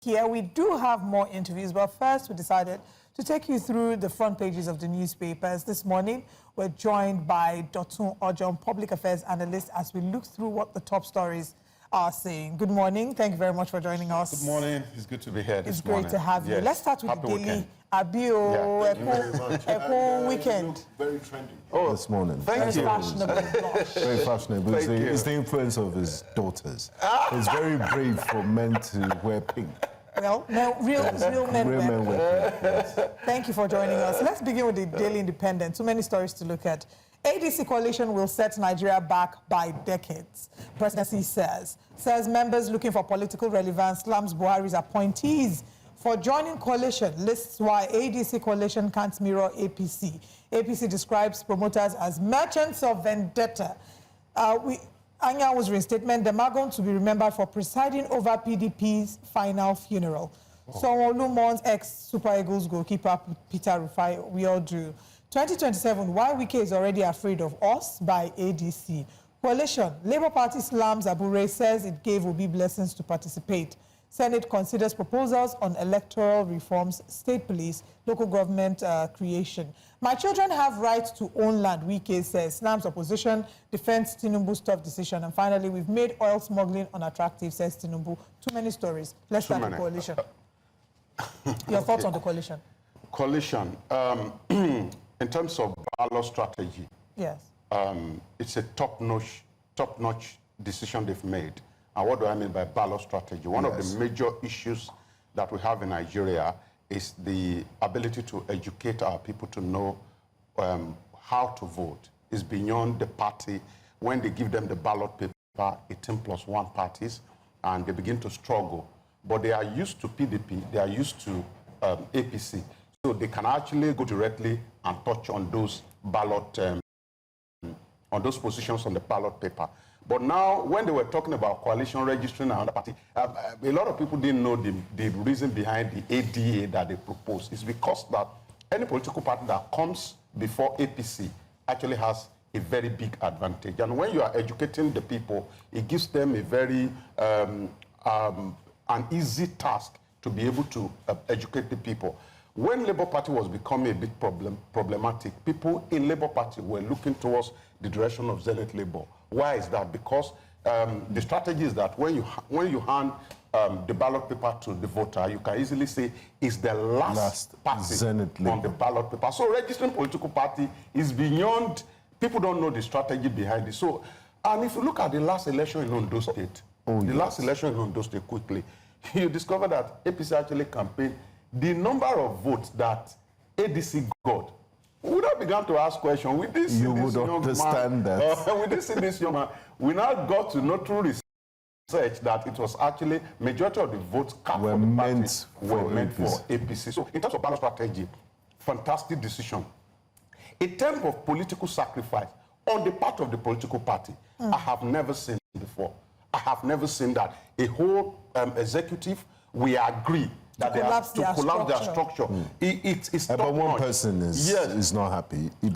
here. We do have more interviews, but first we decided to take you through the front pages of the newspapers. This morning, we're joined by Dotun Ojon, public affairs analyst, as we look through what the top stories are saying. Good morning. Thank you very much for joining us. Good morning. It's good to be here this morning. It's great to have you. Let's start with the daily Abio weekend. Very trendy. Oh, this morning. Thank you. Very fashionable. It's the influence of his daughters. It's very brave for men to wear pink. Well, no, real men wear pink. Yes. Thank you for joining us. Let's begin with the Daily Independent. Too many stories to look at. ADC coalition will set Nigeria back by decades, presidency says members looking for political relevance slams Buhari's appointees for joining coalition, lists why ADC coalition can't mirror APC. APC describes promoters as merchants of vendetta. Anyanwu's reinstatement, them are going to be remembered for presiding over PDP's final funeral. Sanwo-Olu mourns ex-Super Eagles goalkeeper Peter Rufai. We all do. 2027, why Wike is already afraid of us by ADC. Coalition, Labour Party slams Abure, says it gave Obi blessings to participate. Senate considers proposals on electoral reforms, state police, local government creation. My children have rights to own land, Wike says. Slams opposition, defends Tinubu's tough decision. And finally, we've made oil smuggling unattractive, says Tinubu. Too many stories. Let's start the coalition. Your thoughts on the coalition? Coalition. In terms of ballot strategy, yes, it's a top-notch decision they've made. And what do I mean by ballot strategy? One of the major issues that we have in Nigeria is the ability to educate our people to know how to vote. It's beyond the party. When they give them the ballot paper, 18+1 parties, and they begin to struggle. But they are used to PDP, they are used to APC. So they can actually go directly and touch on those ballot, on those positions on the ballot paper. But now, when they were talking about coalition registering another party, a lot of people didn't know the reason behind the ADA that they proposed. It's because that any political party that comes before APC actually has a very big advantage. And when you are educating the people, it gives them a very an easy task to be able to educate the people. When Labour Party was becoming a bit problematic, people in Labour Party were looking towards the direction of Zenith Labour. Why is that? Because the strategy is that when you hand the ballot paper to the voter, you can easily say it's the last party on the ballot paper. So registering political party is beyond, people don't know the strategy behind it. So, and if you look at the last election in Ondo State, last election in Ondo State quickly, you discover that APC actually campaigned the number of votes that ADC got. We now began to ask questions. We didn't see this young man. We didn't see this young man. We now got to know through research that it was actually majority of the votes cast for the party were meant for APC. So in terms of ballot strategy, fantastic decision. A term of political sacrifice on the part of the political party, I have never seen before. I have never seen that a whole executive, we agree that they have to collapse their structure. It's but one person is not happy. I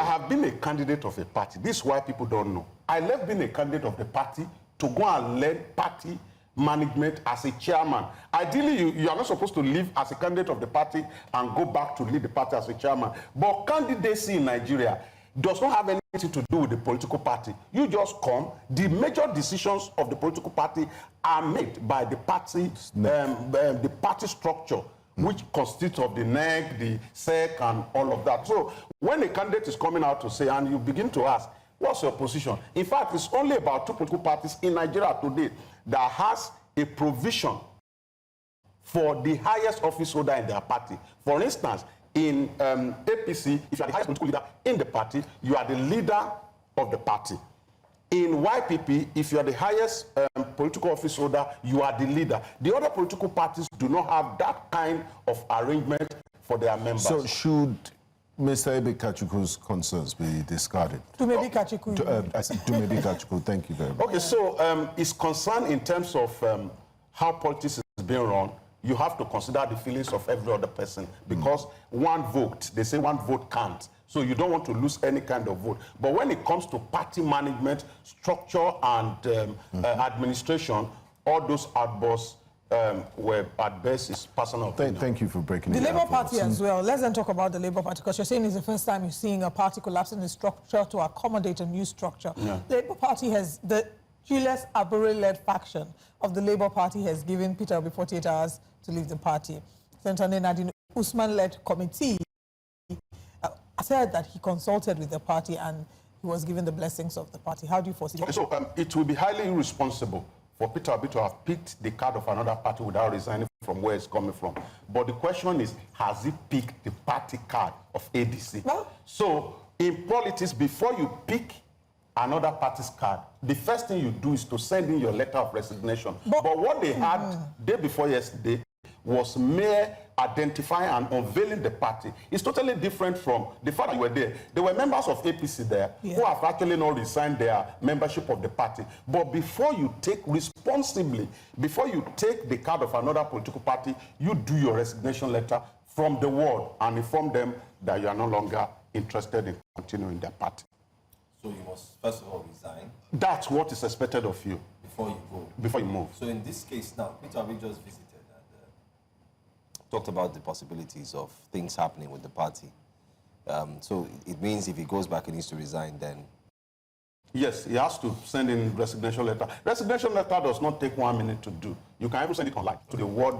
have been a candidate of a party. This is why people don't know. I left being a candidate of the party to go and learn party management as a chairman. Ideally, you are not supposed to leave as a candidate of the party and go back to lead the party as a chairman. But candidacy in Nigeria does not have anything to do with the political party. You just come, the major decisions of the political party are made by the party, the party structure, which consists of the NEC, the SEC, and all of that. So when a candidate is coming out to say, and you begin to ask, what's your position? In fact, it's only about 2 political parties in Nigeria today that has a provision for the highest office holder in their party. For instance, in APC, if you are the highest political leader in the party, you are the leader of the party. In YPP, if you are the highest political office holder, you are the leader. The other political parties do not have that kind of arrangement for their members. So should Mr. Ebe Kachuku's concerns be discarded? Tumedi Kachuku. Tumedi Kachuku, thank you very much. Okay, so it's concerned in terms of how politics is being run. You have to consider the feelings of every other person because one vote, they say one vote counts. So you don't want to lose any kind of vote. But when it comes to party management, structure, and administration, all those outbursts were at best is personal. Thank you for breaking it down. The Labour for Party as well. Let's then talk about the Labour Party, because you're saying it's the first time you're seeing a party collapsing its structure to accommodate a new structure. Yeah. The Labour Party has, the Julius Abure-led faction of the Labour Party has given Peter Obi 48 hours to leave the party. Senator Nadine Usman-led committee said that he consulted with the party and he was given the blessings of the party. How do you foresee that? So it will be highly irresponsible for Peter Obi to have picked the card of another party without resigning from where it's coming from. But the question is, has he picked the party card of ADC? Well, so in politics, before you pick another party's card, the first thing you do is to send in your letter of resignation. But what they had day before yesterday was mere identifying and unveiling the party. It's totally different from the fact that you were there. There were members of APC there who have actually not resigned their membership of the party. But before you take responsibly, before you take the card of another political party, you do your resignation letter from the ward and inform them that you are no longer interested in continuing their party. So you must first of all resign. That's what is expected of you. Before you go. Before you move. So in this case now, Peter Obi just visited and talked about the possibilities of things happening with the party. So it means if he goes back and needs to resign, then... Yes, he has to send in resignation letter. Resignation letter does not take 1 minute to do. You can even send it online to the ward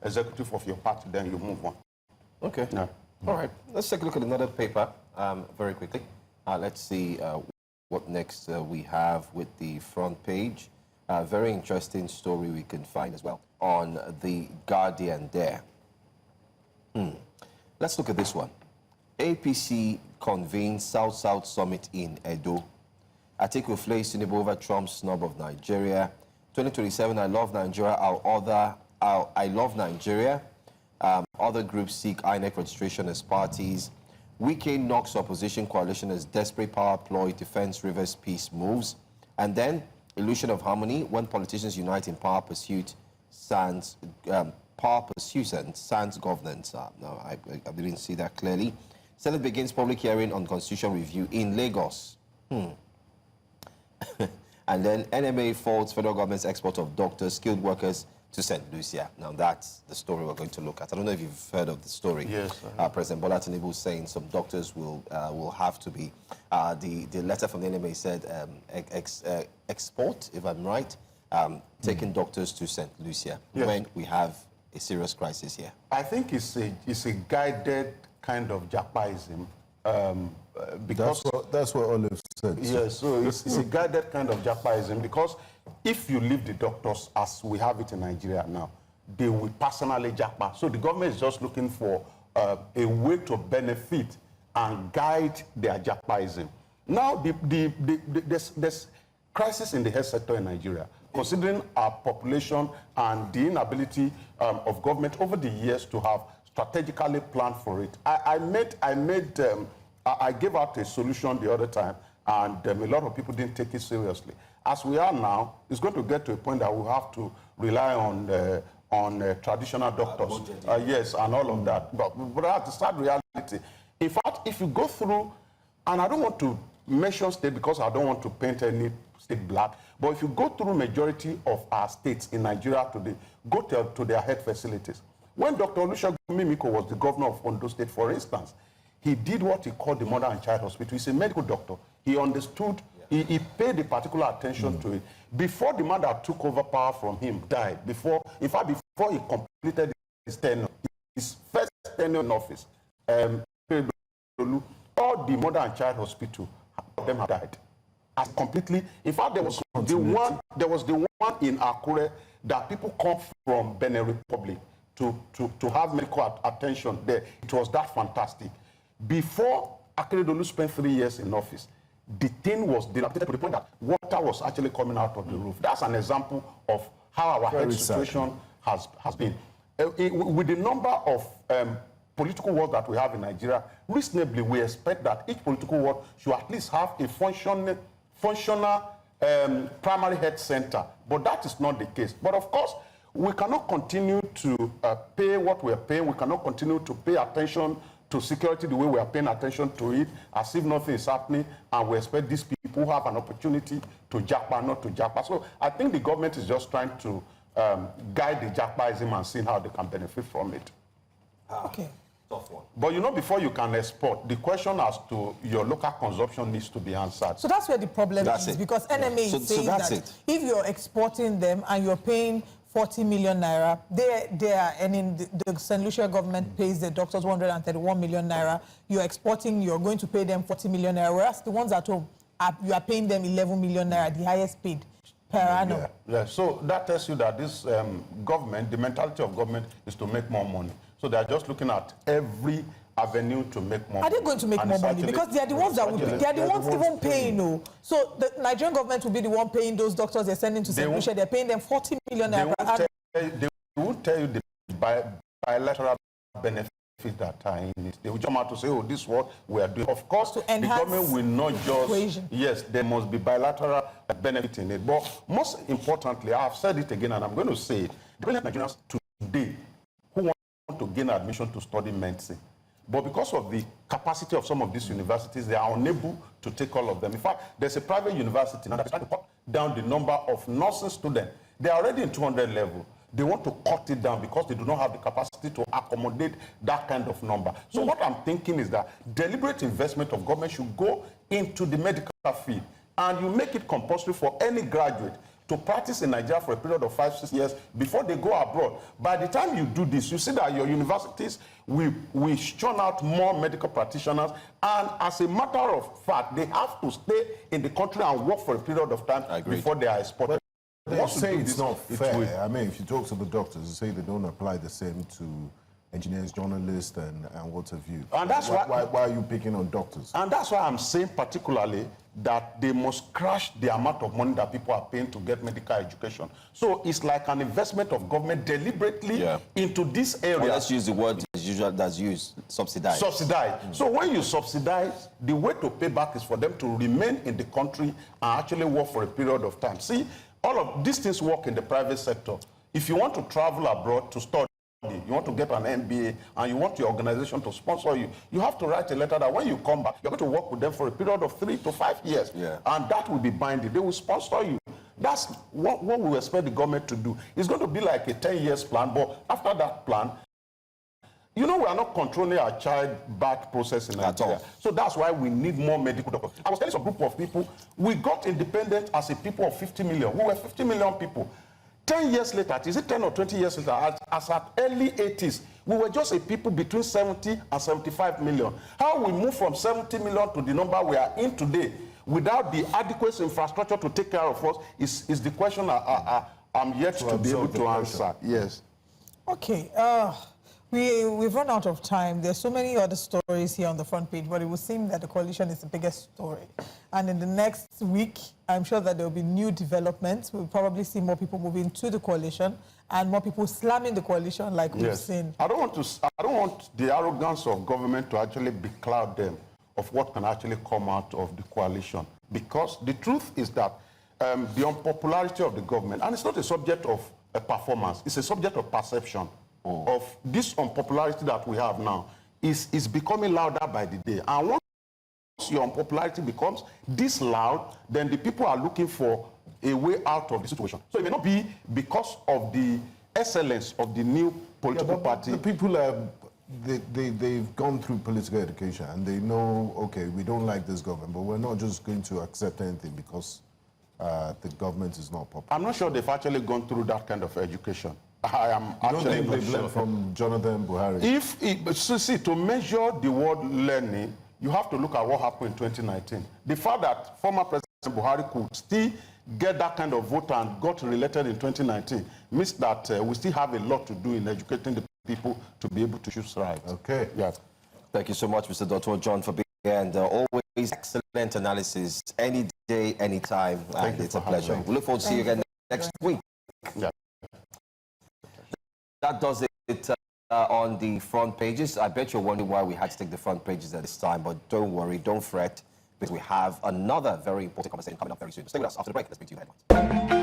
executive of your party, then you move on. Okay. Yeah. All right. Let's take a look at another paper very quickly. Let's see what next we have with the front page. Very interesting story we can find as well on The Guardian there. Let's look at this one. APC convenes South-South Summit in Edo. Atiku flays Tinubu over Trump's snub of Nigeria. 2027, I love Nigeria. I love Nigeria. Other groups seek INEC registration as parties. Wike knocks opposition coalition as desperate power ploy defends Rivers peace moves. And then, illusion of harmony when politicians unite in power pursuit and sans governance. No, I didn't see that clearly. Senate begins public hearing on constitutional review in Lagos. And then NMA faults federal government's export of doctors, skilled workers to St. Lucia. Now that's the story we're going to look at. I don't know if you've heard of the story. Yes. President Bola Tinubu saying some doctors will have to be. The letter from the NMA said export, if I'm right, taking doctors to St. Lucia when we have a serious crisis here. I think it's a guided kind of Japaism. Because that's what Olive said. Yes, so it's a guided kind of Japaism, because if you leave the doctors as we have it in Nigeria now, they will personally Japa. So the government is just looking for a way to benefit and guide their Japaism. Now, there's crisis in the health sector in Nigeria, considering our population and the inability of government over the years to have strategically planned for it. I gave out a solution the other time, and a lot of people didn't take it seriously. As we are now, it's going to get to a point that we have to rely on traditional doctors. Yes, and all of that. But that's the sad reality. In fact, if you go through, and I don't want to mention state because I don't want to paint any state black, but if you go through majority of our states in Nigeria today, go to their health facilities. When Dr. Olusegun Mimiko was the governor of Ondo State, for instance, he did what he called the Mother and Child Hospital. He's a medical doctor. He understood, he paid the particular attention to it. Before the man that took over power from him died, in fact, before he completed his tenure, his first tenure in office, all the Mother and Child Hospital, of them have died. As completely, in fact, there was the one in Akure that people come from Benin Republic to have medical attention there. It was that fantastic. Before Akeredolu spent 3 years in office, the thing was dilapidated to the point that water was actually coming out of the roof. That's an example of how our health situation has been. With the number of political wards that we have in Nigeria, reasonably we expect that each political ward should at least have a functional primary health center. But that is not the case. But of course, we cannot continue to pay what we are paying. We cannot continue to pay attention to security the way we are paying attention to it, as if nothing is happening, and we expect these people who have an opportunity to japa, not to japa. So I think the government is just trying to guide the japaism and see how they can benefit from it. Okay. Tough one. But you know, before you can export, the question as to your local consumption needs to be answered. So that's where the problem is, because NMA is saying that if you're exporting them and you're paying 40 million naira, they are earning, the St. Lucia government pays the doctors 131 million naira. You're exporting, you're going to pay them 40 million naira, whereas the ones at home, you are paying them 11 million naira, the highest paid per annum. Yeah. So that tells you that this government, the mentality of government is to make more money. So they're just looking at every avenue to make more money. Are they going to make more money? Because they are the ones that would, they are the ones even paying, no. So the Nigerian government will be the one paying those doctors they're sending to St. Lucia. They're paying them 40 million naira. They won't tell you the bilateral benefits that are in it. They will jump out to say, oh, this is what we are doing. Of course, the government will not just, yes, there must be bilateral benefit in it. But most importantly, I have said it again, and I'm going to say it, the Nigerians today who want to gain admission to study medicine, but because of the capacity of some of these universities, they are unable to take all of them. In fact, there's a private university now that's trying to cut down the number of nursing students. They are already in 200 level. They want to cut it down because they do not have the capacity to accommodate that kind of number. So what I'm thinking is that deliberate investment of government should go into the medical field, and you make it compulsory for any graduate to practice in Nigeria for a period of 5-6 years before they go abroad. By the time you do this, you see that your universities will churn out more medical practitioners, and as a matter of fact, they have to stay in the country and work for a period of time before they are exported. They say it's not fair. I mean, if you talk to the doctors, they say they don't apply the same to engineers, journalists, and what have you. And that's why are you picking on doctors? And that's why I'm saying particularly that they must crash the amount of money that people are paying to get medical education. So it's like an investment of government deliberately into this area. Well, let's use the word that's used, subsidize. Subsidize. So when you subsidize, the way to pay back is for them to remain in the country and actually work for a period of time. See, all of these things work in the private sector. If you want to travel abroad to study, you want to get an MBA, and you want your organization to sponsor you, you have to write a letter that when you come back, you're going to work with them for a period of 3 to 5 years. And that will be binding. They will sponsor you. That's what we expect the government to do. It's going to be like a 10 years plan, but after that plan, you know, we are not controlling our child birth process in Nigeria. So that's why we need more medical doctors. I was telling some group of people, we got independent as a people of 50 million. We were 50 million people. 10 years later, is it 10 or 20 years later, as at early 80s, we were just a people between 70 and 75 million. How we move from 70 million to the number we are in today without the adequate infrastructure to take care of us is the question I'm yet to be able to answer. Yes. Okay. We've run out of time. There's so many other stories here on the front page, but it would seem that the coalition is the biggest story. And in the next week, I'm sure that there will be new developments. We'll probably see more people moving to the coalition and more people slamming the coalition like we've seen. I don't want the arrogance of government to actually becloud them of what can actually come out of the coalition. Because the truth is that the unpopularity of the government, and it's not a subject of a performance, it's a subject of perception. Of this unpopularity that we have now is becoming louder by the day. And once your unpopularity becomes this loud, then the people are looking for a way out of the situation. So it may not be because of the excellence of the new political party. The people they've gone through political education and they know, okay, we don't like this government, but we're not just going to accept anything because the government is not popular. I'm not sure they've actually gone through that kind of education. I am actually not sure. From Jonathan Buhari. See, to measure the word learning, you have to look at what happened in 2019. The fact that former President Buhari could still get that kind of vote and got re-elected in 2019 means that we still have a lot to do in educating the people to be able to choose right. Okay. Yeah. Thank you so much, Mr. Dotun Ojon, for being here, and always excellent analysis, any day, anytime, and it's a pleasure. We look forward to see you again next week. Yeah. That does it on the front pages. I bet you're wondering why we had to take the front pages at this time, but don't worry, don't fret, because we have another very important conversation coming up very soon. Stay with us after the break. Let's bring to you headlines.